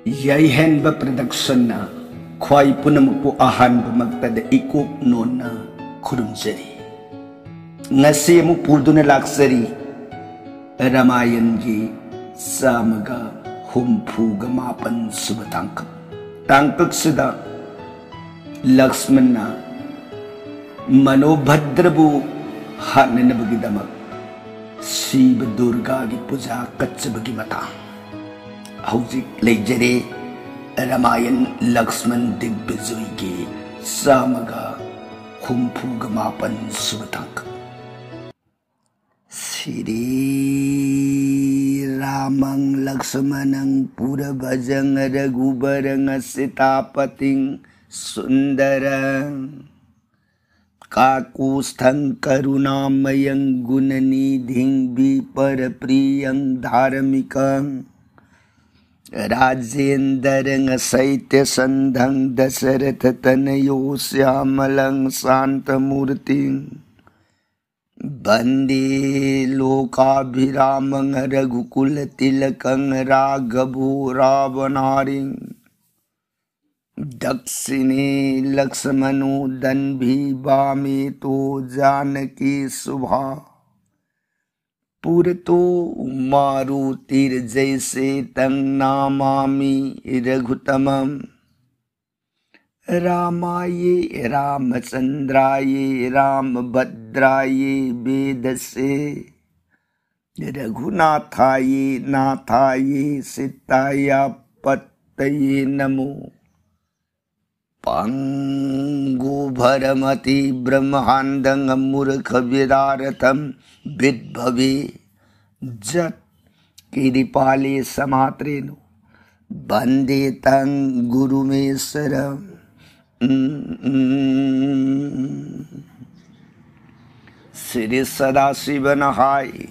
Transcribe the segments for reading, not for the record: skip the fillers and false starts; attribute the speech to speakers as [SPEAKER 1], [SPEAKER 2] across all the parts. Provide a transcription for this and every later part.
[SPEAKER 1] ꯌꯥꯏꯍꯦꯟꯕ ꯄ꯭ꯔꯗꯛꯁꯟꯅ ꯈ꯭ꯋꯥꯏ ꯄꯨꯝꯅꯃꯛꯄꯨ ꯑꯍꯥꯟꯕꯃꯛꯇꯗ ꯏꯀꯣꯛ ꯅꯣꯟꯅ ꯈꯨꯔꯨꯝꯖꯔꯤ꯫ ꯉꯁꯤ ꯑꯃꯨꯛ ꯄꯨꯗꯨꯅ ꯂꯥꯛꯆꯔꯤ ꯔꯥꯃꯥꯌꯟꯒꯤ 134 ꯁꯨꯕ ꯇꯥꯡꯀꯛ꯫ ꯇꯥꯡꯀꯛꯁꯤꯗ ꯂꯛꯁꯃꯟꯅ ꯃꯅꯣꯚꯗ꯭ꯔꯕꯨ ꯍꯥꯠꯅꯅꯕꯒꯤꯗꯃꯛ ꯁꯤꯕ ꯗꯨꯔꯒꯥꯒꯤ ꯄꯨꯖꯥ ꯀꯠꯆꯕꯒꯤ ꯃꯇꯥꯡ ꯍꯧꯖꯤꯛ ꯂꯩꯖꯔꯦ ꯔꯥꯃꯥꯌꯟ ꯂꯛꯁꯃꯟ ꯗꯤꯒꯕꯤꯖꯣꯏꯒꯤ 134 ꯁꯨꯕ ꯇꯥꯡꯀꯛ꯫ Sri Ramang Lakshmanang Purabhajang Raghubarang Sitapating Sundarang Kakusthang Karunamayang Gunanidhing Viparapriyang Dharamikang Rajendarang Saitya Sandhang Dasarathatanayo Syamalang Santamurting Bande Lokabhiramang Raghukula Tilakang Raghavu Ravanaring Dakshine Lakshmano Danbhi Bhameto Janaki Subha Purato Marutir Jaise Tang Namami Raghutamam Ramaye Ramachandraye Ramabhadraye Vedase Raghunathaye Nathaye Sitaya Pattaye Namo Pangu Bharamati Brahmandang Amurkhavidaratham Vidbhavi Jat Kiripale Samatrenu Bande Tang Gurumesaram Sri Sadasivanahai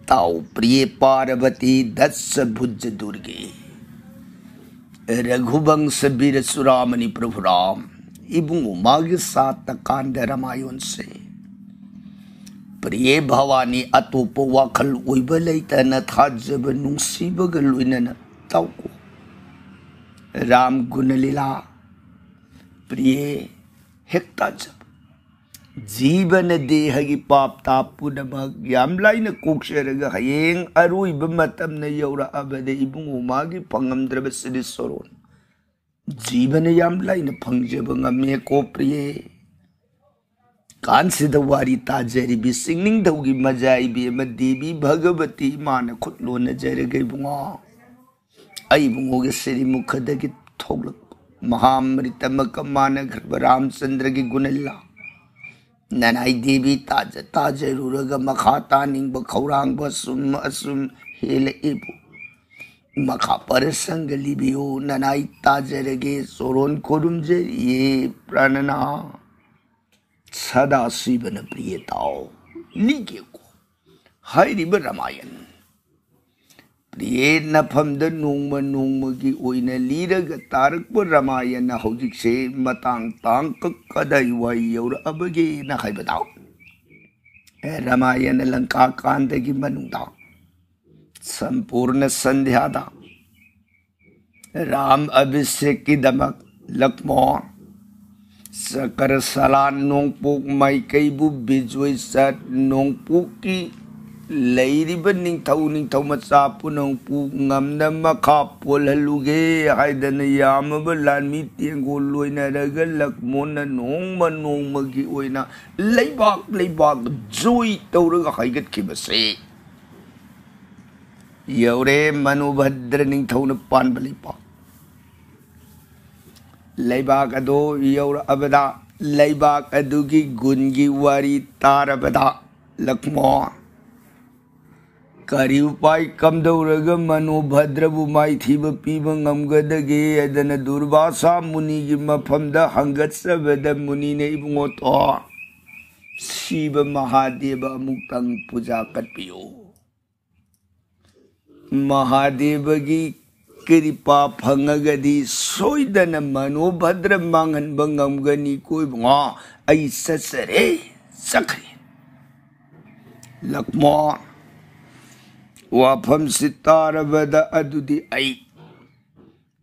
[SPEAKER 1] Tau Priye Parvati Datsa Bhujj Durge Raghubangsa Bir Suramani Prabhuram Ibung Umagi Sata Kanda Ramayon se Priye Bhavani Atopo Wakal Uibalaita Nathajaba Nungsibaga Luinana Tauko Ram Gunalila प्रिय हेक्ता जब जीवन देहगी पापता पुनमग यामलाइन कोक्षरग हयेंग अरुइब मतमन यौरा अबदे इबुंगो मागी पंगमद्रब सिरि सरोन जीवन यामलाइन फंगजब ngame को प्रिय कांसिद वारी ताजरी बि सिंगनिंग दौगी मजाई बि म देवी भगवती मान खुटलोन जरगे बुंगा आई बुंगो के सिरि मुखदगी थोगलक महामृतमक मानघर्भ रामचंद्र की गुणल्ला ननाई देवी ताज ताजरूरग मखा तानिंग खौरांग सुम असुम हेल एबु मखा पर संग लिबियो ननाई ताजरगे सोरोन खुरुमजे ये प्रणना सदा शिवन प्रियताओ लिगे को हरिब रामायण प्रिय नफमद नोंगम नोंगमगी ओइना लीरगा तारकप रामायण हौजिकसे मतांग तांकक कदाई वाई यौरअबगे ना हाइबदाव रामायण लंका कांदगी मनुंगदा संपूर्ण संध्यादा राम अभिषेक की दमक लक्ष्मण सकर सलान नोंगपुक माइकैबु बिजोय सत नोंगपुक की लैरिब निंथौ मचा पुनंगपु ngamna makha polhaluge haidana yamaba lanmi tengo loinaraga lakmona nongma nongmagi oina leibak joy tawraga haigat khibase yaure manubhadra ningthauna panba leibak ado yaura abada leibak adugi gungi wari tarabada lakmon करी उपाय कमदौरग मनोभद्रबु माइथीब पीब ngमगदगे अदन दुर्वासा मुनि की मफमद हंगत्सबद मुनि ने इबुंगो तो शिव महादेव अमुक्तंग पूजा कटपियो महादेव की कृपा फंगगदी सोइदन मनोभद्र मांगन बंगमगनी कोई बुंगा ऐसा सरे सखरे लक्ष्मण वाफम सितारबद अदुदी आई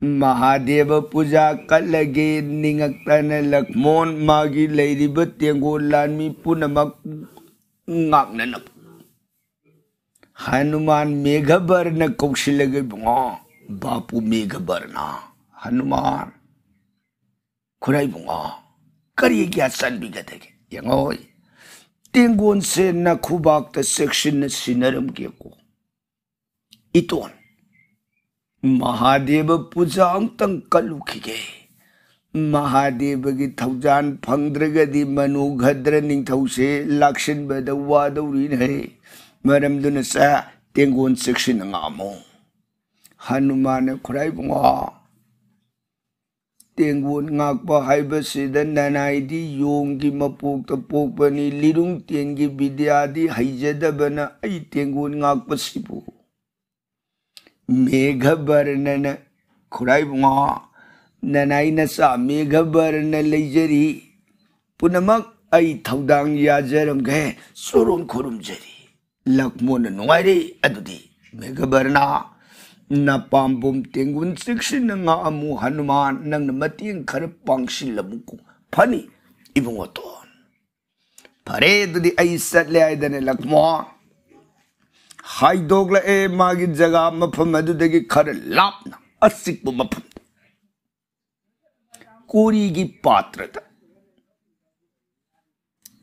[SPEAKER 1] महादेव पूजा कलगे निंगक्तन लक्ष्मण मागी लेरिब तेंगोल लानमी पुनमक ngaknanap Hanuman Meghabarna kौशिलगे बुंगा बापू मेघबरना हनुमान खुराई बुंगा करिए क्या सन बिगदेगे यंगोय तेंगोन से नखुबाक त सेक्शन सिनरम के को इतोन महादेव पूजा अंतंग कलुखिगे महादेव की थौजान फंद्रगदी मनुघद्र निंथौ से लाक्षिन बदवा दौरीन है मरमदुन सा तेंगोन सेक्शन ngaमो हनुमान खुराई बुंगा तेंगोन ngakpa haibasida nanaidi yonggi mapokta pokpani lirung tiengi bidyadi haijadabana ai तेंगोन ngakpa sibu मेघबर्णन खुराई बुंगा ननाई नसा मेघबर्ण लेजरी पुनमक आई थौदांग याजरमगे सोरोन खोरुमजरी लक्ष्मण नुंगाइरे अदुदी मेघबर्णा नापाम्बुम तेंगुन सिक्सिन nga amu हनुमान नंग मतियं खर पांगसिलमुकु फनी इबुंगोतोन फरे दुदी आई सटले आइदने लक्ष्मण हाइदोगला ए मागी जगह मफम अदुदगी खर लापना असिकबु मफम कोरी की पात्रता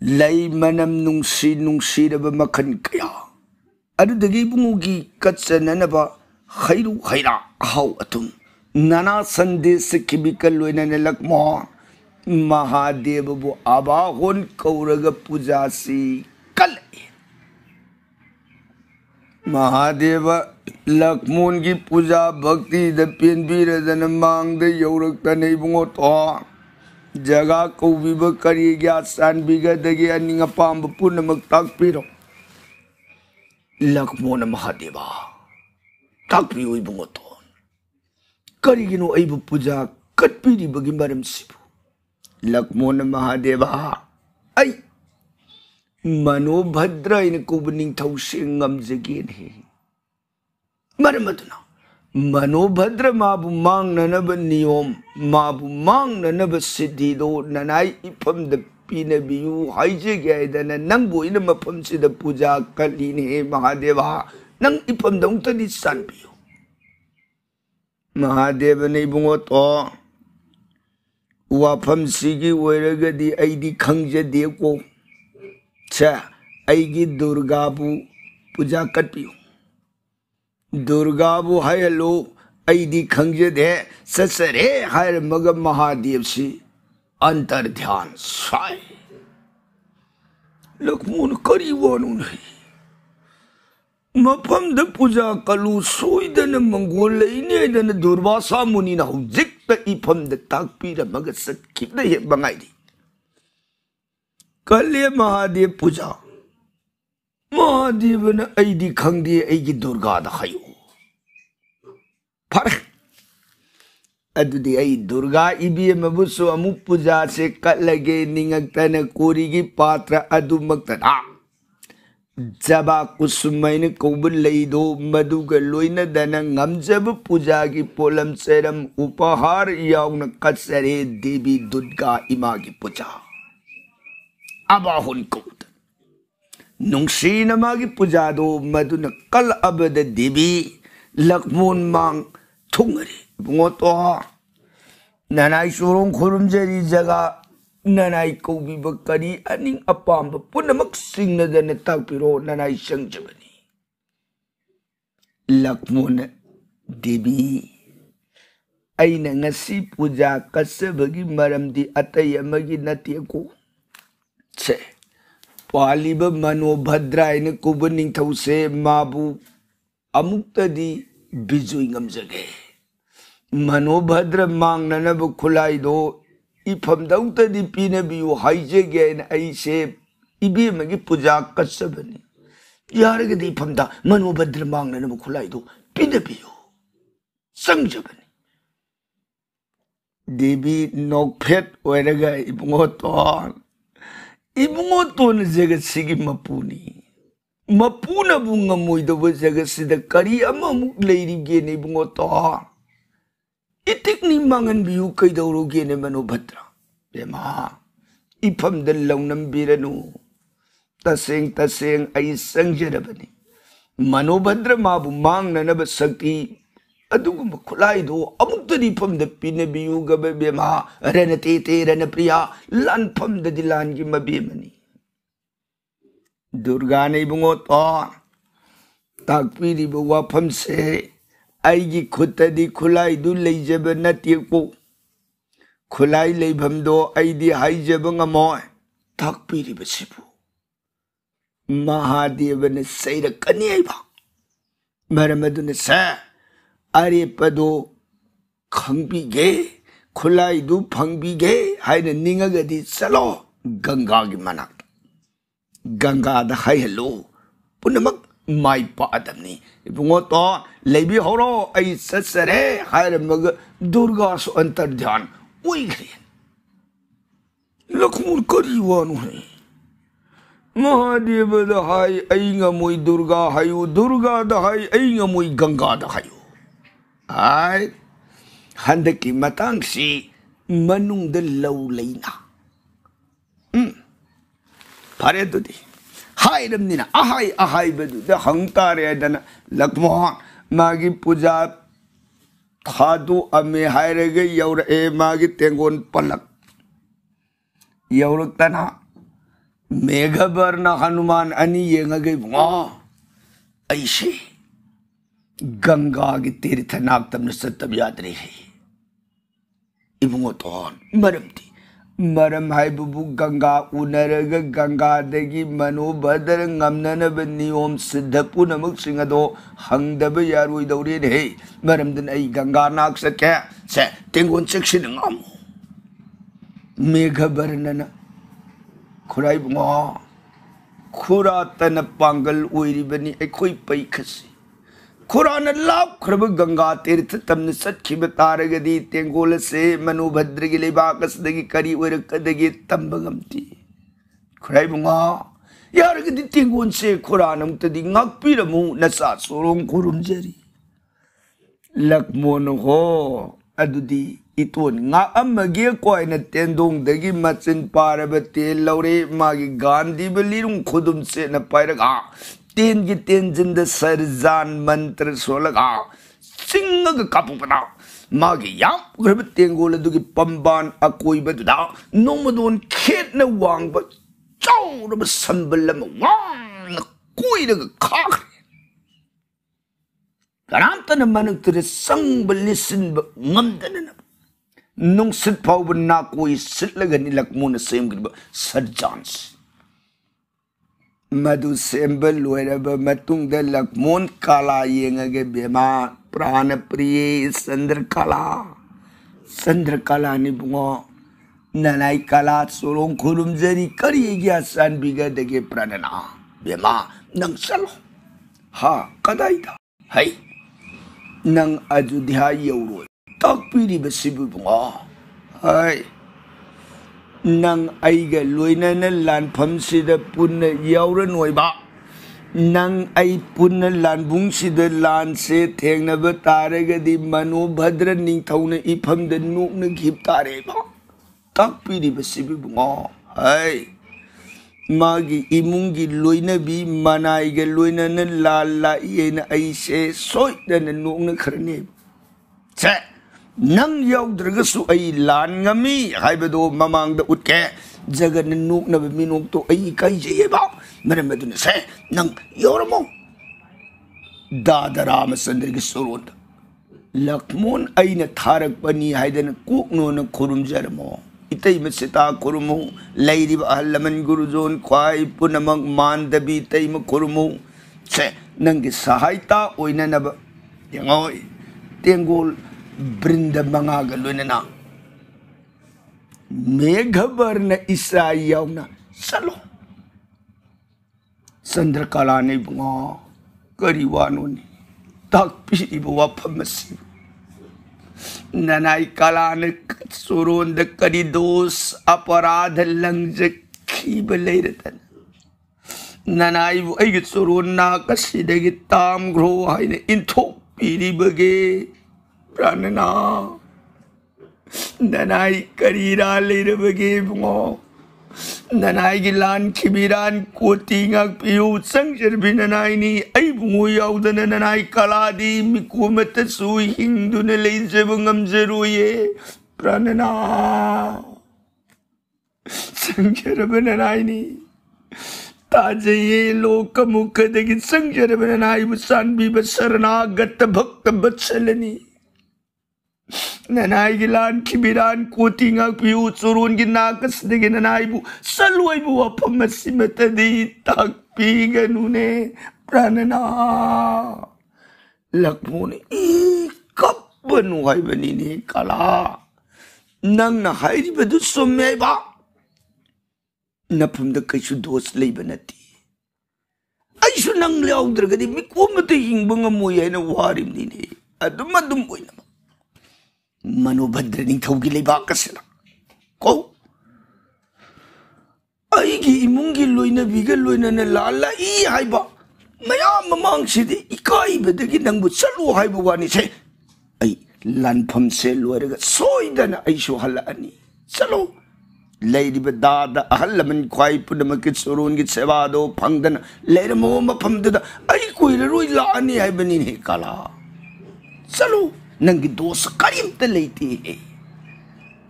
[SPEAKER 1] लई मनम नुंसी नुंसीरब मखन कया अदुदगी बुंगुगी कत्सननबा खैरु खैरा हाउ अतुम नाना संदेश किबिकल लोइनने लक्ष्मण महादेव बु आबाहोन कौरग पूजासी कल महादेव लक्ष्मण की पूजा भक्ति पेंबीरदन मांग यौरक्तने इबुंगो तो जगह कौबीब करी गया सानबीगदगी अनिंग अपाम्ब पुनमक ताकपीरो लक्ष्मण महादेवा ताकपीओ इबुंगो तो करिगिनो अइबु पूजा कटपीरिबगी मरमसिबु लक्ष्मण महादेवा आई मनोभद्र इन कुबनिंग थौसे ngamjegen he मरमदुना मनोभद्र माबु मांगननब नियम माबु मांगननब सिद्धिदो ननाई इफम द पीनबियु हाइजेगे आइदना नंगबो इन मफम सिद पूजा कलिने महादेवा नंग इफम दंगतदि सानबियु महादेव ने बुंगो तो वाफम सिगी ओइरगदि आइदि खंगजदेको छा आइगी दुर्गाबु पूजा कटपियो दुर्गाबु हायलो आइदी खंगजदे ससरे हायर मग महादेव से अंतर ध्यान साय लक्ष्मण करीवानु नहीं मफम द पूजा कलु सोइदन मंगोल लेने दुर्वासा मुनि ना हुजिक त इफम द ताकपीर मग सत्किद हे बंगाइदी कले महादेव पूजा महादेव न ऐदी खंगदे ऐगी दुर्गा द हायो फर अदुदी ऐ दुर्गा इबी मबुसु अमु पूजा से कलगे निंगक्तन कोरीगी पात्र अदुमक्तना जबा कुसुमैन कौबन लैदो मदुग लोइना दन ngamjab पूजा की पोलम सेरम उपहार याउन कत्सरे देवी दुर्गा इमा की पूजा अबाहुन कौत नुंगसीन मागी पूजा दो मधुन कल अबद देवी लक्ष्मण मांग थुंगरी बुंगो तो ननाई सोरों खुरुमजरी जगह ननाई कौबी बकरी अनिंग अपाम्ब पुनमक सिंगनदन ताकपिरो ननाई संजबनी लक्ष्मण देवी अइना ngasi पूजा कसबगी मरमदी अतय अमगी नतेको छे पालिब मनोभद्रायन कुबनिंग थौसे माबु अमुक्तदी बिजुई ngamjage मनोभद्र मांगननब खुलाइदो इफम दौतदी पीनबियु हाइजेगे न ऐसे इबेमगी पूजा कसबनी यारगदी इफमदा मनोभद्र मांगननब खुलाइदो पीनबियु संजबनी देवी नोकफेट ओइरगा इबुंगो तोन जगत सिगी मपुनी मपुना बुंगा मोइदो जगत सिदा करी अममुक लेरिगे ने इबुंगो तो इतिकनी मांगन बियु कईदौरोगे ने मनोभद्र बेमा इफम दल लौनम बिरनु तसेंग तसेंग आई संजरबनी मनोभद्र माबु मांगननब शक्ति अदुगुम खुलाइदो अमुक्तदी फम द पिने बियु गबे बेमा रनते ते रन प्रिया लानफम द दिलान की मबेमनी दुर्गा ने बुंगो तो ताकपीरी वाफम से आईगी खुतदी खुलाइदु लेजब नतियको खुलाई लेभमदो आईदी हाइजब ngमोय ताकपीरी बसिबु महादेवन सैरकनी आइबा मरमदुन से अरे पदो खंगबीगे खुलाइदु फंगबीगे हाइन निंगगदी चलो गंगा की मनाक गंगा द हाइलो पुनमक माई पादमनी इबुंगो तो लेबी होरो आई ससरे हायरमग दुर्गा सो अंतर ध्यान उइग्रे लखमुर करीवानु है महादेव द हाय अइंगा मोई दुर्गा हायु दुर्गा द हाय अइंगा मोई गंगा द हायु आय हंदकी मतंगसी मनुंग द लौ लेना फारे दुदी हाइरमनिना अहाय अहाय बदुदा हंगतारे दना लक्ष्मण मागी पूजा थादु अमे हायरगे यौर ए मागी तेंगोन पलक यौरतना मेघबर्न हनुमान अनि येंगगे बुआ ऐसे गंगा की तीर्थ नागतम सत्तब यात्री है इबुंगो तो मरमती मरम हाय बुबु गंगा उनरग गंगा दगी मनोभद्र ngमननब नियम सिद्ध पुनमक सिंगदो हंगदब यारुई दौरे है मरम दिन आई गंगा नाग सके से तेंगोन सेक्शन ngम मेघबर्नन खुराई बुंगो खुरातन पांगल ओइरिबनी एखोई पैखसी खुरान लाभ खरब गंगा तीर्थ तमन सत्खिब तारगदी तेंगोल से मनोभद्र की लेबाकसदगी करी ओरकदगी तंबगमती खुराई बुंगा यारगदी तेंगोन से खुरानम तदी ngakpiramu nasa sorong kurumjeri lakmon ho adudi iton nga amage koina tendong dagi machin parabate laure magi gandhi belirung khudum se na pairaga तेन की तेन जिंद सरजान मंत्र सोलगा सिंग कापुपना मागे याम ग्रब तेंगोल दुगी पंबान अकोई बदुदा नोमदोन खेत न वांग ब चौरब संबलम वांग कोई रग खाखरे गराम तन मनक तेरे संग बलिसिन ब ngमदन नुंग सिट फाव ना कोई सिट लगनी लकमोन सेम ग्रब सरजान मधु सेंबल लोरब मतुंग द लक्मोन काला येंगे बेमा प्राण प्रिय चंद्रकला नि बुंगो ननाई कला सोलों खुरुमजरी करिया सान बिगा दगे प्राणना बेमा नंग चलो हा कदाइदा है नंग अयोध्या यौरो तकपीरी बसिबु बुंगो है नंग आइगा लोइनन लानफम सिद पुन यावरन ओइबा नंग आई पुन लानबुंग सिद लान से थेंगनब तारगदी मनोभद्र निंथौन इफम द नुकन घिप तारेबा तकपीरी बसिबि बुंगो है मागी इमुंगी लोइनबी मनाइगा लोइनन लाल ला येन आइसे सोइदन नुकन खरने से नंग यौद्रगसु आई लान ngami हाइबदो ममांग द उतके जगन नुकनब मिनुक तो आई काई जेबा मरमदुन से नंग योरमो दादराम चंद्र की सोरोद लक्ष्मण आईन थारक पनी हाइदन कुकनो न खुरुमजरमो इतै मसिता खुरुमो लैरिब अहलमन गुरुजोन ख्वाई पुनमक मानदबी तैम खुरुमो से नंग सहायता ओइननब यंगोय तेंगोल बृंद मंगाग लोनना मेघबर्न ईसायावना चलो चंद्रकला ने बुंगो करीवानो ने ताकपीरी वाफमसी ननाई कला ने सोरोन द करी दोष अपराध लंज खीब लेरतन ननाई वो आई सोरोन ना कसिदगी ताम ग्रो हाइने इंथो पीरी बगे प्राणना ननाई करीरा लेरबगे बुंगो ननाई की लान खिबिरान कोटी ngak piu sangjerbi nanai ni ai bungo yaudana nanai kaladi mikumata sui hingduna leijebungam jeruye pranana sangjerbi nanai ni ताजये लोक मुख दगी संजर बनाई बुसान भी बसरनागत भक्त बत्सलनी ननाई गिलान खिबिरान कोटिंगा पिउ चुरुन गी नाकस दगी ननाई बु सलुई बु वफम सिमतदी तक पीगनुने प्राणना लक्ष्मण ई कब बनु हाई बनी ने कला नंग न हाई बदु सोम्याई बा नफुमदा कैसु दोष लेबा नती ऐसु नंग लेउद्रगदि मिकोमते हिंगबा ngमोय हैना वारिमनि ने अदुम ओइना मनोभद्र निथौगी लेबा कसना को आइगी इमुंगी लोइना बिगा लोइना न लाला ई हाइबा मयाम ममांगसिदि इकाइबदगी नंगबु चलो हाइबा वानि से आई लानफम से लोरगा सोइदना ऐसु हलानी चलो लेरिबा दादा अहल लमन ख्वाई पुनमक सुरुन की सेवा दो फंगदन लेरमो मफमददा आई कोइर रोइ लानी हाइबनि ने कला चलो नंगी दोष करिमत लेती है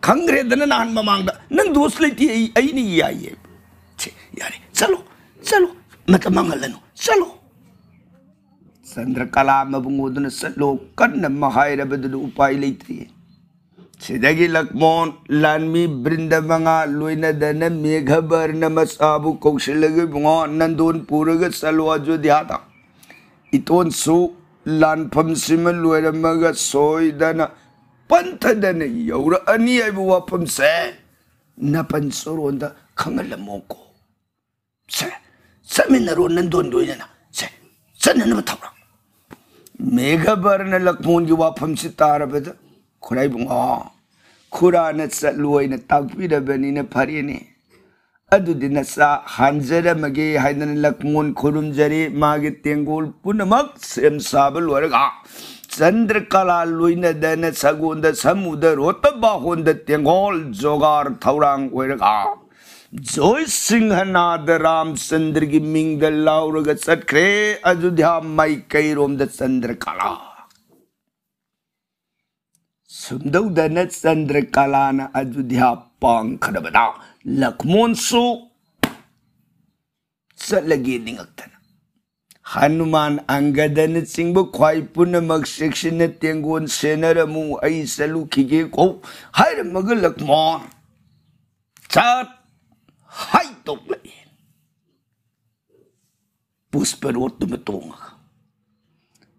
[SPEAKER 1] खंगरे दन नान ममांगदा नंग दोष लेती है आई नहीं आइए छे यारे चलो चलो मत मंगलनो चलो चंद्रकला मबुंगोदन चलो कन्न महायरबदु उपाय लेती है सिदगी लक्ष्मण लानमी बृंदमंगा लोइनदन मेघबर्न मसाबु कौशलग बुंगो नंदोन पुरग चलो अयोध्यादा इतोन सु लानफम सिम लोइरमग सोइदन पंथदन यौर अनि आइबु वफम से नपन सोरोंद खंगलमोको से समिनरो नंदोन लोइनना से सनन बथौरा मेघबर्न लक्ष्मण की वफम से तारबद खुराई बुंगो खुराना चलुइना ताकपिरबनिना फरेने अदुदि नसा हानजरमगे हाइदन लक्ष्मण खुरुमजरे मागे तेंगोल पुनमक सेम साब लोरगा चंद्रकला लोइनदन सगोंद समुद्र रोतबा होंद तेंगोल जोगार थौरांग ओइरगा जोय सिंहनाद रामचंद्र की मिंग लाउरगा चटख्रे अयोध्या माइकैरोमद चंद्रकला सुंदौदन चंद्रकलाना अयोध्या पांखरबदा लक्ष्मण सु चलगे निंगक्तन हनुमान अंगदन सिंह ख्वाई पुनमक सेक्शन तेंगोन सेनरमु आई सलुखिगे को हर मग लक्ष्मण चाट हाई तोपले पुष्परोत्तम तोंगा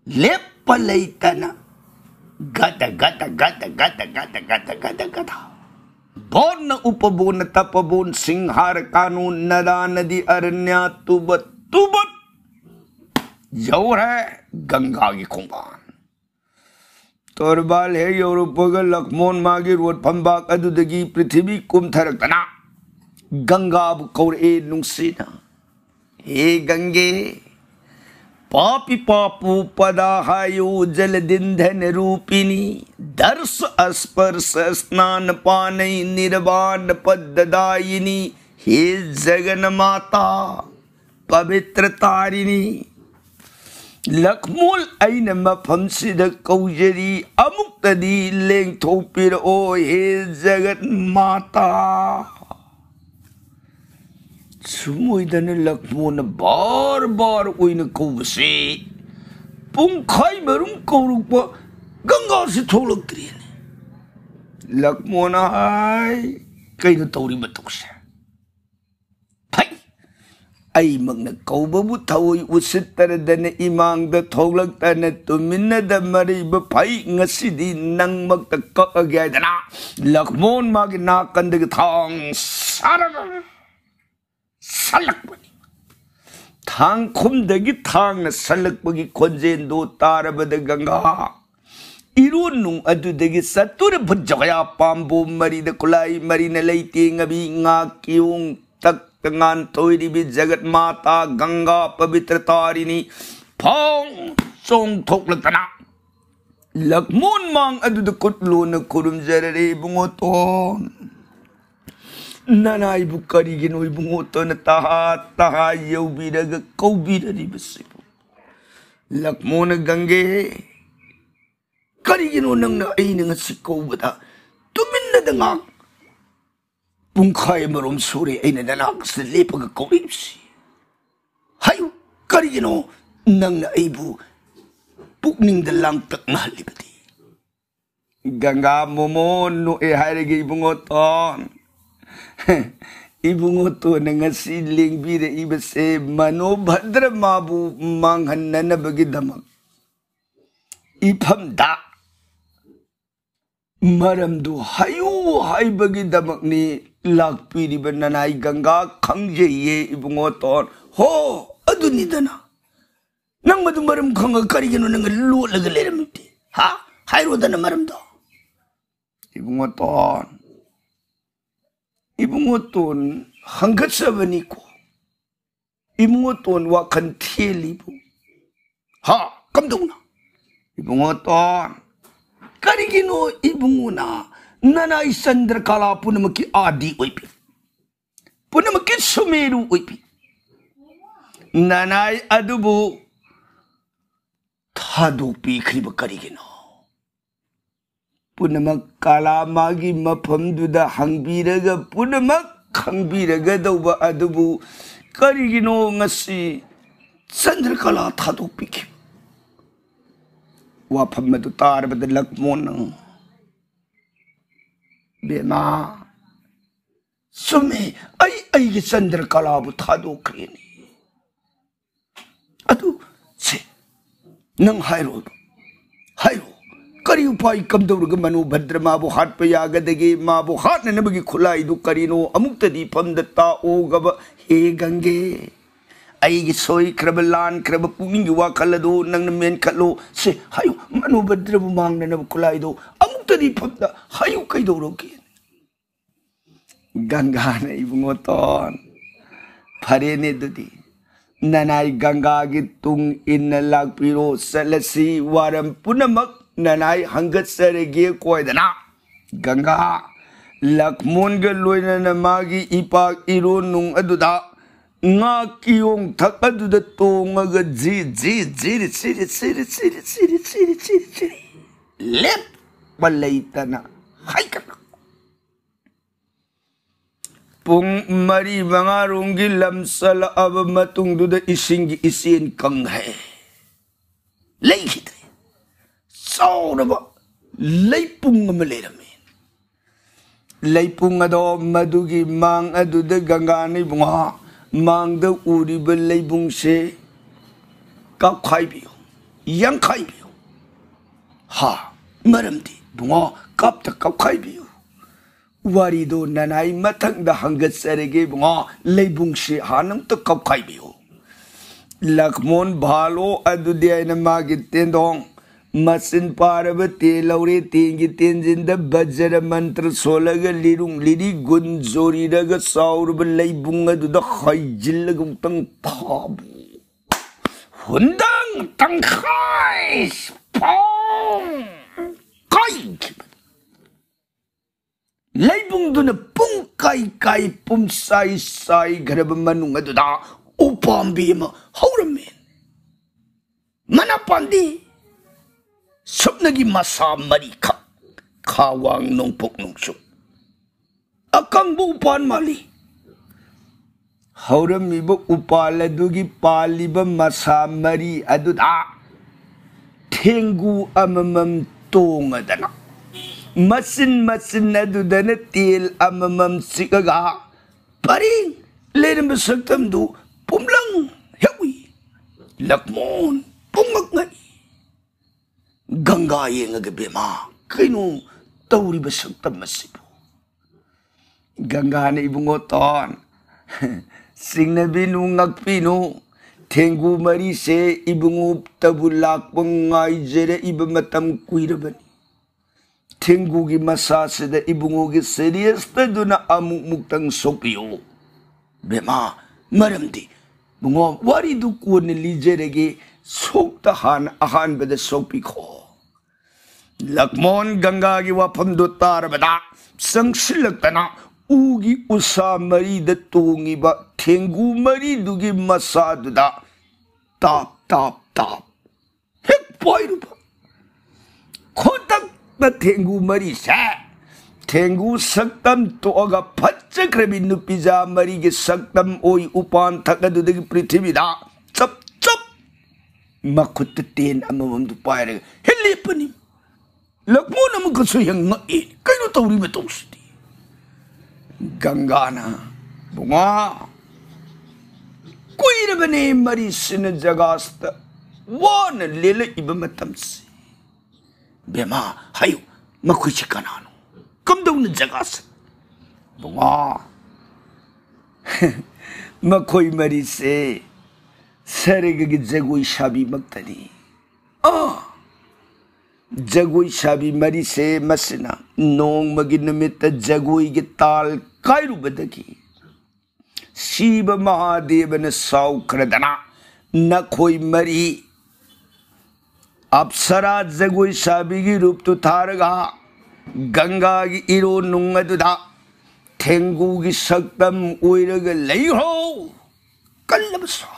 [SPEAKER 1] लेपलैतना गद गद गद गद गद गद गद गद बोन उपबोन तपबोन सिंहार कानून नदा नदी अरण्य तुबत तुबत जौर है गंगा की खुंबान तोरबाल है यूरोपग लक्ष्मण मागी रोड फंबाक अदुदगी पृथ्वी कुमथरकना गंगा कौरे नुंसीना हे गंगे पापी पापू पदाहायो जलदिंधन रूपिणी दर्श स्पर्श स्नान पानई निर्वाण पद्दायिनी हे जगन माता पवित्र तारिणी लक्ष्मण ऐन मफमसिद कौजरी अमुक्तदी लेंथोपिरओ हे जगन माता सुमोइदन लक्ष्मण बार बार ओइन कौबसे पुंखाई मरुम कौरुप गंगा से थोलक्त्रिने लक्ष्मण हाय कईनो तौरी बतौसे फै आई मगन कौबबु थवई उसित्तरदन इमांगद थोलक्तन तुमिन्नद मरिब फै ngasiदी नंगमक्त कगयादना लक्ष्मण मागे नाकंदग थांग सारग सलकपनी थांग खुमदगी थांग सलकपगी खोजेंदो तारबद गंगा इरुनु अदुदगी सतुर भुजया पांबो मरिद कुलाई मरिन लैतेंगबी ngakyung तक्तंगान तोइरिबी जगत माता गंगा पवित्र तारिणी फोंग सोंग थोकलतना lakmon mang aduda kutlo na kurumjarare bungoton nanay bukari ginoy bungoton na taha yaubiraga kaubirari basipo lakmon na gangge kari gino nang na ay nga sikaw bata tumin na dangak pungkay marom suri ay nananak sa lepag kauripsi hayo kari gino nang na ay bu pukning dalang takmalipati. Ganga momon no e harigi ibungoton. Ibungoton nga siling bire ibase mano bhadra mabu manghanna na bagidamag. Ipamda. Maramdu hayu hay bagidamag ni lakpiri ba nanay ganga kangjeye ibungoton. Ho adunidana. Nang madumaram kang karigano nang luwa lagaleram iti. Ha? Hayro da na maram do. Ibungoton hanggat sa baniko. Ibungoton wakan tiyeli po. Ha? Kamdong na. Ibungoton. Karigino ibunguna nanay sandra kala po na maki adi oipi. Po na maki sumeru oipi. Nanay adubo Hadupi kriba karigino. Punamak kalamagi mapamduda hangbiraga punamak hangbiraga daw ba adubu karigino ngasi sandra kala hadupi kim. Wapam madutar badalak mo ng bema. Sume ay sandra kala bu hadukri ni. Adu si nang hayro kari upay kamdawraga manu bhadra mabu hat payagadagi mabu hat na nabagi kulay du karino amukta di pamdata o gaba he gange ay gisoy krabalan krabapumingi wakalado nang namen kalo se hayo manu bhadra bumang na nabu kulay do amukta di pamda hayo kay dawrogi ganga na ibungoton parene dudi nanay ganga gitung inalag piro salasi waram punamak nanay hanggat sarege koy dana ganga lakmon galoy na namagi ipag irunong aduda nga kiyong tak aduda to nga siri lep palayta na hay kanak Pung mari mga runggi lamsala aba matung duda isinggi isin kang hai. Lay kita. Sao na ba? Lay pung nga maliramin. Lay pung nga do madugi mang aduda gangani bunga. Mang da uri ba lay bung se. Kap kay biyo. Yang kay biyo. Ha, maramdi. Bunga kap ta kap kay biyo. Warido nanay matang da hanggat sarege bunga laybung si hanang to kapkay biyo. Lakmon bhalo adudiyay na magit tendong masin parabati laure tingi tinjin da bajara mantra solaga lirung liri gunzori daga saur ba laybung aduda khayjil tang pabu. Hundang tangkay pong kay laybung do na pungkay pumsay-say garabamanung aduda upambi ma hauramin. Manapandi subnagi masa marika kawang nung puknung suk. Akang buupan mali. Haurami ba upala dugi paliba masa mari aduda tengu amamam tungadana. Masin na duda na til amamam sikaga paring lerin basagtam du pumlang hewi lakmon pungag ngay gangaye nga gabi ma kaino tawri basagtam masipo ganga na ibungoton sing na binungag pino tengu mari se ibungup tabulak pangay jere iba matam kuirabani Tengugi masasada ibungugi serious na doon na amuk-muktang sopiyo. Bema, maramdi. Bungo, wari dukuan ni lijerege soktahan ahan ba da sopi ko. Laxman Ganga की वफम दो तारबदा संगसिलक्तना उगी उसा मरी द तोंगिबा थेंगु मरी दुगी मसा दुदा ताप ताप ताप हेक पाइरुबा खोतक द थेंगु मरी से थेंगु सक्तम तोगा फच्चक्रबि नुपिजा मरी के सक्तम ओई उपान थकदुदगी पृथ्वीदा चप चप मखुत तेन अममम दु पाइरे हेलेपनी लक्ष्मण अमुकसु यंग ए कइनो तौरी बतौसती गंगाना बुंगा कुइरबने मरी सिन जगास्त वन लेले इबमतमसी बेमा हायो मखुची कनानो कमदौन जगास बुंगा मखोई मरी से सरग की जगोई शाबी मक्तनी जगोई शाबी मरी से मसना नोंग मगी निमित्त जगोई के ताल कायरुबदगी शिव महादेव ने साउक्रदना नखोई मरी अप्सरा जगोई शाबी की रूप तो थारगा गंगा की इरो नुंगदुदा थेंगु की सक्तम ओइरग लइहो कल्लबसा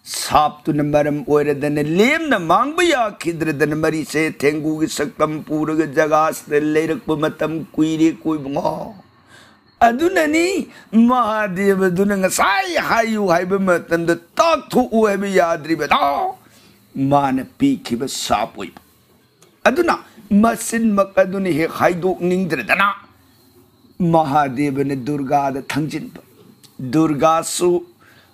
[SPEAKER 1] साप तो नंबरम ओइरदन लेम न मांगबया खिद्रदन मरी से थेंगु की सक्तम पूरग जगास लेरक मतम कुइरे कोई बुंगा अदुननी महादेव दुनंग साई हायु हाइब मतम द ताक थु ओइब याद्रिबदा मान पीखिब साप ओइब अदुना मसिन मकदुन हे खाइदोक निंद्रदना महादेव ने दुर्गा द थंजिन दुर्गा सु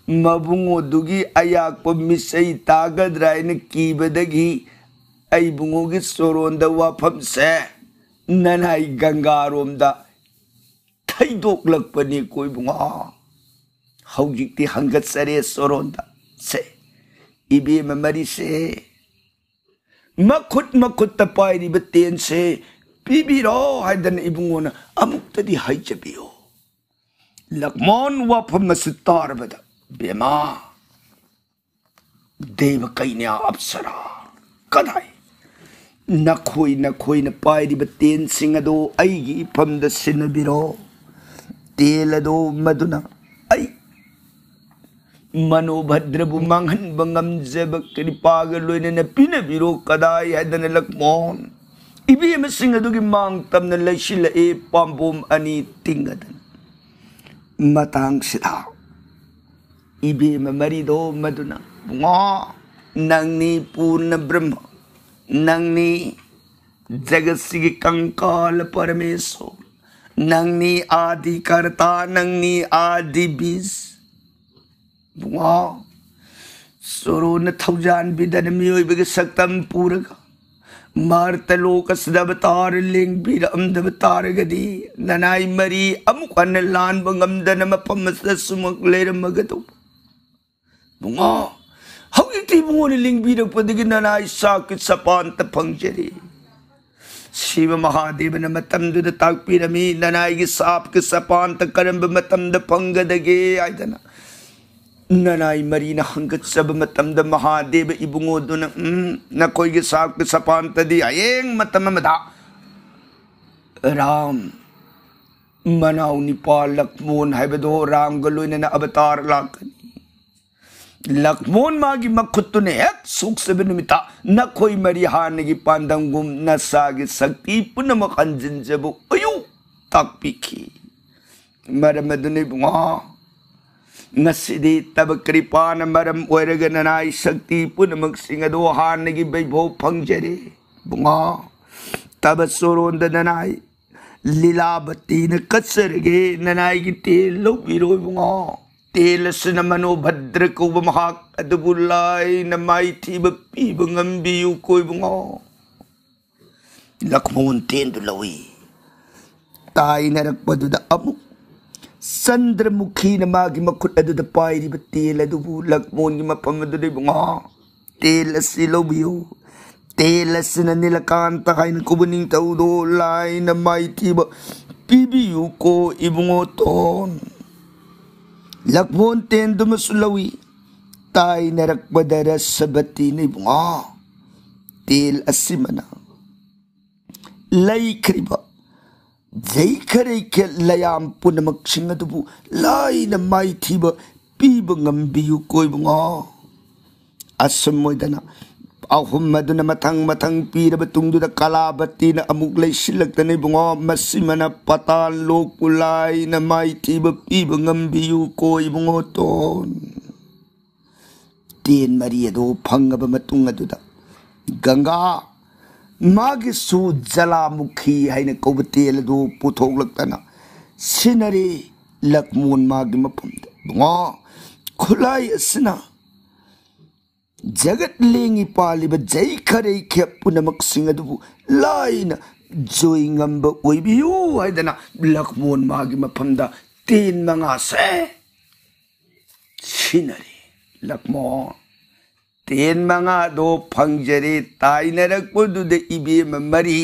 [SPEAKER 1] मबुंगो दुगी अयाक मिसई तागद्राइन कीबदगी आई बुंगो की सोरोंद वाफम से ननाई गंगारोमदा थैदोकलकपनी कोई बुंगा हौजिक्ति हंगत सरे सोरोंदा से इबे मरी से मखुत मखुत पाइरिब तेन से पीबीरो हाइदन इबुंगोना अमुक्तदी हाइचबियो लक्ष्मण वाफम तारबदा बेमा देव कैन्या अप्सरा कदाई नखोई नखोई न पाइरिब तेन सिंगदो आईगी इफमद सिनबिरो तेलदो मदुना आई मनोभद्रबु मांगहनब ngamजब कृपाग लोइने पिनबिरो कदाई हाइदन लक्ष्मण इबेम सिंगदुगी मांग तमन लैसिल ए पाम्बोम अनि तिंगदन मतंग सिदा इबेम मरीदो मदुना बुंगा नंगनी पूर्ण ब्रह्म नंगनी जगत्सिगी कंकाल परमेश्वर नंगनी आदि कर्ता नंगनी आदि बीज बुंगा सोरोन थौजान बिदन मियोइबगे सक्तम पूरगा मार्तलोक सदबतार लिंग बीर अमदबतार गदी ननाई मरी अमुकन लान बंगमदन मपम सुमक लेर मगदो बुंगा हौगिति बुंगोन लिंग बीर पदगी ननाई साक सपांत फंगजरी शिव महादेव न मतमदुद ताकपीरमी ननाई की साप के सपांत करंब मतमद फंगदगे आइदना ननाई मरी न हंगत सब मतमद महादेव इबुंगो दुन न कोई के साप के सपांत दी आयेंग मतमदा राम मनाउ निपाल लक्ष्मण हाइबदो राम गलोइन न अवतार लाकनी लक्ष्मण मागी मखुतुने हेक सुख से बिनुमिता न कोई मरी हान की पांदंगुम न सागी शक्ति पुनम खंजिन जबु अयु ताकपीखी मरमदुने बुंगा नसिदी तब कृपान मरम ओरग ननाई शक्ति पुनमक सिंगदो हान की वैभव फंगजरे बुंगा तब सोरोंद ननाई लीलावती न कचरगे ननाई की तेल लो बिरो बुंगा तेल सन मनोभद्र को महाक अदबुलाई न माई थी पीब ngambiyu कोई बुंगा लक्ष्मण तेन दुलवी ताई नरक बदुदा अमु चंद्रमुखी न मागी मखुट अदुद पाइरिब तेल अदुबु लक्ष्मण की मफम अदुदे बुंगा तेल असि लोबियो तेल असिन नीलकांत हाइन कुबनिंग तौदो लाई न माई थी पीबियु को इबुंगो तोन लक्ष्मण तेन दुम सुलवी ताई नरक बदर सबती ने बुंगा तेल असिमना ꯂꯩꯈ꯭ꯔꯤꯕ ꯖꯩꯈꯔꯩꯈꯦ ꯂꯌꯥꯝ ꯄꯨꯝꯅꯃꯛꯁꯤꯡ ꯑꯗꯨꯕꯨ ꯂꯥꯏꯅ ꯃꯥꯏꯊꯤꯕ ꯄꯤꯕ ꯉꯝꯕꯤꯌꯨ ꯀꯣꯏꯕꯨꯡꯉꯣ ꯑꯁꯨꯝ ꯑꯣꯏꯗꯅ ꯑꯍꯨꯝ ꯑꯗꯨꯅ ꯃꯊꯪ ꯃꯊꯪ ꯄꯤꯔꯕ ꯇꯨꯡꯗꯨꯗ ꯀꯂꯥꯕꯇꯤꯅ ꯑꯃꯨꯛ ꯂꯩꯁꯤꯜꯂꯛꯇꯅ ꯏꯕꯨꯡꯉꯣ ꯃꯁꯤꯃꯅ ꯄꯇꯥꯜ ꯂꯣꯛꯄꯨ ꯂꯥꯏꯅ ꯃꯥꯏꯊꯤꯕ ꯄꯤꯕ ꯉꯝꯕꯤꯌꯨ ꯀꯣ ꯏꯕꯨꯡꯉꯣ ꯇꯣꯟ ꯇꯦꯟ ꯃꯔꯤ ꯑꯗꯨ ꯐꯪꯉꯕ ꯃꯇꯨꯡ ꯑꯗꯨꯗ ꯒꯪꯒꯥ ꯃꯥꯒꯤꯁꯨ ꯖꯂꯥꯃꯨꯈꯤ ꯍꯥꯏꯅ ꯀꯧꯕ ꯇꯦꯜ ꯑꯗꯨ ꯄꯨꯊꯣꯛꯂꯛꯇꯅ ꯁꯤꯅꯔꯤ ꯂꯛꯃꯣꯟ ꯃꯥꯒꯤ ꯃꯐꯝꯗ ꯏꯕꯨꯡꯉꯣ ꯈꯨꯠꯂꯥꯏ ꯑꯁꯤꯅ जगत लेंगी पालिब जैखरैखे पुनमक्सिंग अदुबु लाइना जोइंगंब ओइबियु हाइदना लक्मोन मागी मफमदा तीन मंगा से सिनरी लक्मोन तीन मंगा दो फंगजरे ताइनरकपुदुदे इबे मरी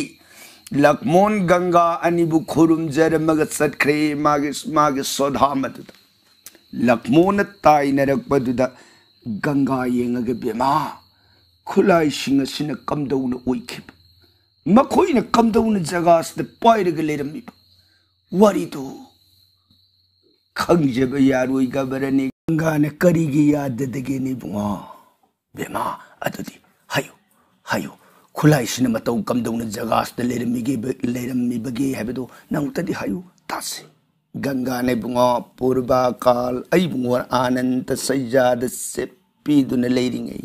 [SPEAKER 1] लक्मोन गंगा अनिबु खुरुमजरमग सत्खरे मागी सोधामदुदा लक्मोन ताइनरकपुदुदा गंगा येंगे बेमा खुलाई सिंह सिना कमदौन ओइखिब मखोइना कमदौन जगास द पाइरग लेरमिब वरिदो खंगजब यारोइ गबरने गंगा ने करिगी याद दगे नि बुंगा बेमा अदुदि हायो हायो खुलाई सिना मतौ कमदौन जगास द लेरमिबगे हैबदो नंगतदि हायो तासे गंगा ने बुंगा पूर्वा काल आई बुंगा आनंद सैजाद से पीदुन लेरिंगे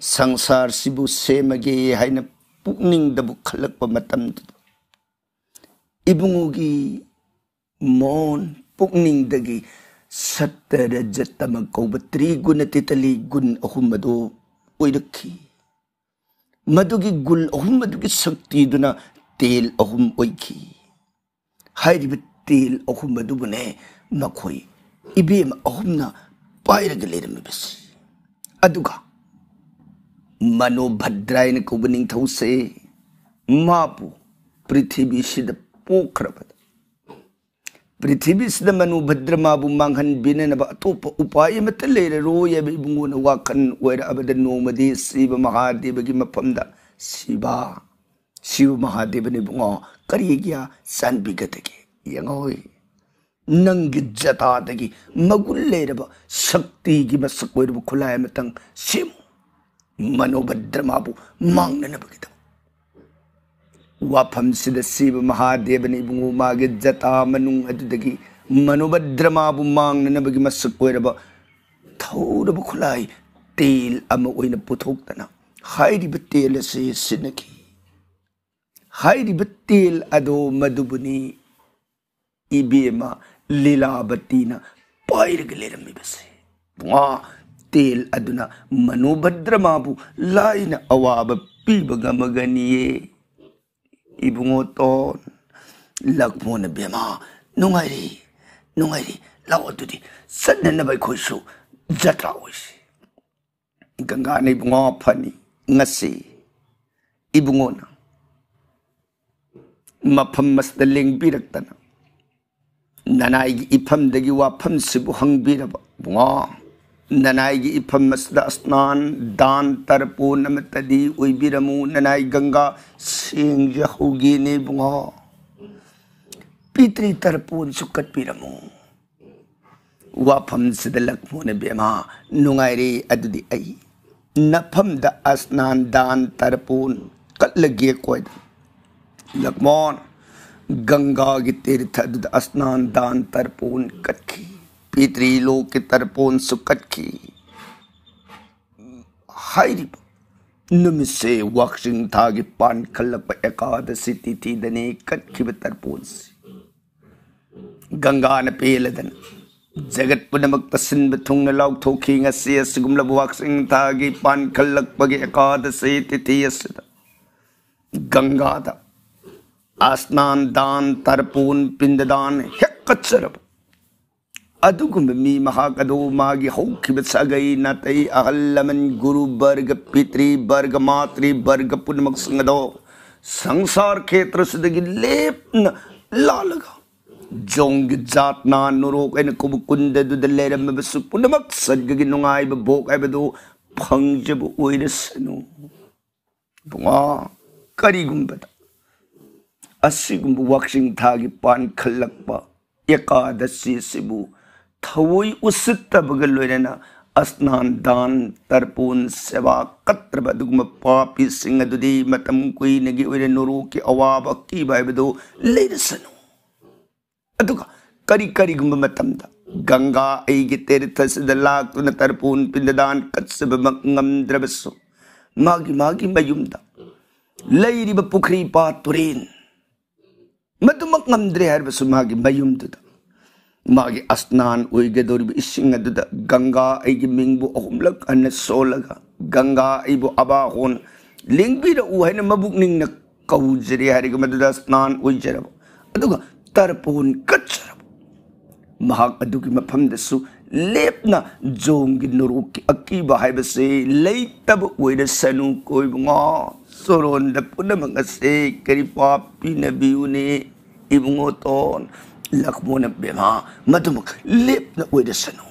[SPEAKER 1] संसार सिबु सेमगे हाइना पुकनिंग दबु खलक मतम इबुंगोगी मोन पुकनिंग दगी सत्तर जतम कौब त्रिगुण तितली गुण अहुम मदो ओइरखी मदुगी गुण अहुम मदुगी शक्ति दुना तेल अहुम ओइखी हाइरिब तेल अहुम अदुबने मखोई इबेम अहुमना पाइरग लेरमिबस अदुगा मनोभद्रायन कौब निंगथौसे मापु पृथ्वी सिद पोखरबद पृथ्वी सिद मनोभद्र माबु मांगहन बिननबा अतोप उपाय मत लेररो यब इबुंगोन वाखन ओइरा अबद नोमदि शिव महादेवगी मफमदा शिव महादेव ने बुंगो करिगिया सानबिगतगे यंगोय नंग जतादगी मगुल लेरबा शक्ति की मसक ओइरबु खुलाय मतंग सिम मनोभद्र माबु मांगनबगिद वाफम सिद शिव महादेव ने बुंगो मागे जता मनुंग अदुदगी मनोभद्र माबु मांगनबगी मसक ओइरबा थौरबु खुलाय तेल अम ओइना पुथोक्तना हाइरिब तेल से सिनकी हाइरिब तेल अदो मधुबनी इबेमा लीलावतीना पाइरग लेरमिबसे बुआ तेल अदुना मनोभद्र माबु लाइना अवाब पीबगमगनिये इबुंगो तोन लक्मोन बेमा नुंगाइरी लाओ अदुदि सन्ननबाय खोइसु जत्रा ओइसे गंगा ने बुंगो funny ngasi ibungona mafam masda lengbirakdana nanaigi ifam dagi wafam sibu hangbiraba bunga nanaigi ifam masda asnan dan tarpo namatadi oibiramu nanai ganga singja hogi ne bunga pitri tarpon sukat piramu wafam sida lakmona bema nungaire adudi ai नफम द अस्नान दान तरपून कलगे कोयद लक्मोन गंगा की तीर्थ द अस्नान दान तरपून कटकी पितृ लोक के तरपून सुकटकी हाइरिब नुमिसे वक्षिंग थागी पान खलप एकादशी तिथि दने कटकी तरपून गंगा न पेलदन जगत पुनमक तसिन बथुंग लाउ थोखी ngasi asugumla buwaksing thagi pan khallak pagi ekadasi tithi asida ganga da asnan dan tarpun pindadan hekkacharab adugum mi mahakado magi hokhiba sagai natai ahallaman guru barga pitri barga matri barga punamak singado sangsar khetra sidagi lepna lalaga Jong जातना नुरोक एन कुब कुंद दुद लेरम बसु पुनमक सदगि नुंगाई बोक आइबदो फंगजब ओइरसनु बुंगा करिगुंबदा असिगुम वाक्सिंग थागी पान खलकपा एकादशी सिबु थवोई उसित्तबग लोइना अस्नान दान तर्पून सेवा कत्रब दुगम पापी सिंह दुदी मतम कुइनगी ओइरे नुरु के अवाब की बाइबदो लेरसनु अदुगा करी करी गुम मतमदा गंगा ऐगे तीर्थ सिदलाक्तुन तर्पून पिंडदान कत्सब ngमद्रबसु मागी मागी मयुमदा लैरिब पुखरी पा तुरेन मदुमक ngमद्रे हरबसु मागी मयुमदुदा मागी अस्नान ओइगदोरिब इसिंग अदुदा गंगा ऐगे मिंगबु अहुमलक अन सोलगा गंगा ऐबु अबाहोन लिंगबिर उहैन मबुकनिंग न कौजरे हरिग मदुदा स्नान ओइजरब अदुगा तर्पून कच्चरब महाक अदुगी मफमदसु लेपना जोंगी नुरुकी अकीबा हाइबसे लेतब ओइरसनु कोइबुंगा सोरोंद पुनमंगसे करी पापी नबियुने इबुंगोतोन लखमोन बेमा मदुमक लेपना ओइरसनु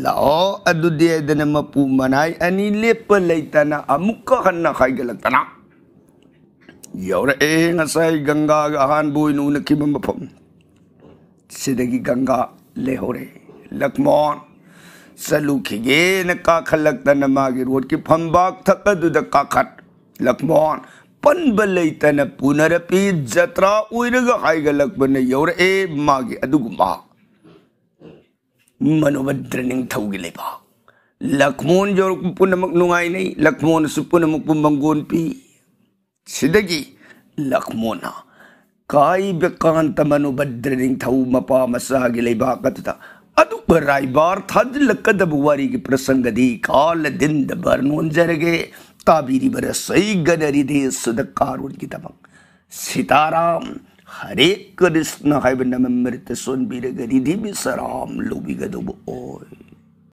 [SPEAKER 1] लाओ अदुदे दन मपु मनाई अनि लेप लेतना अमुक्का हन्ना खाइगलक्तना यौरे ngасai गंगा गहान बुइनु नकिब मफम सिदगी गंगा लेहोरे लखमोन सलुखिगे न काखलक्तन मागी रोड की फंबाक थकदुद काखट लखमोन पनब लेतन पुनरपि जत्रा उइरग हाइगलक्बन यौरे मागी अदुगुमा मनोभद्र निंगथौगी लेबा लखमोन जोर पुनमक नुंगाई नहीं लखमोन सु पुनमक पुमंगोन पी सिदगी लखमोना काई बेकांत मनोभद्र निंगथौ मपा मसागी लेबा कतता अदु राइबार थादलकदब वारी की प्रसंगदी काल दिन बरनोन जरगे ताबीरी बर सही गदरी दे सुदकारुन की तमक सीताराम हरे कृष्ण हाइब नममृत सोन बीर गरी दी बिसराम लोबी गदब ओय।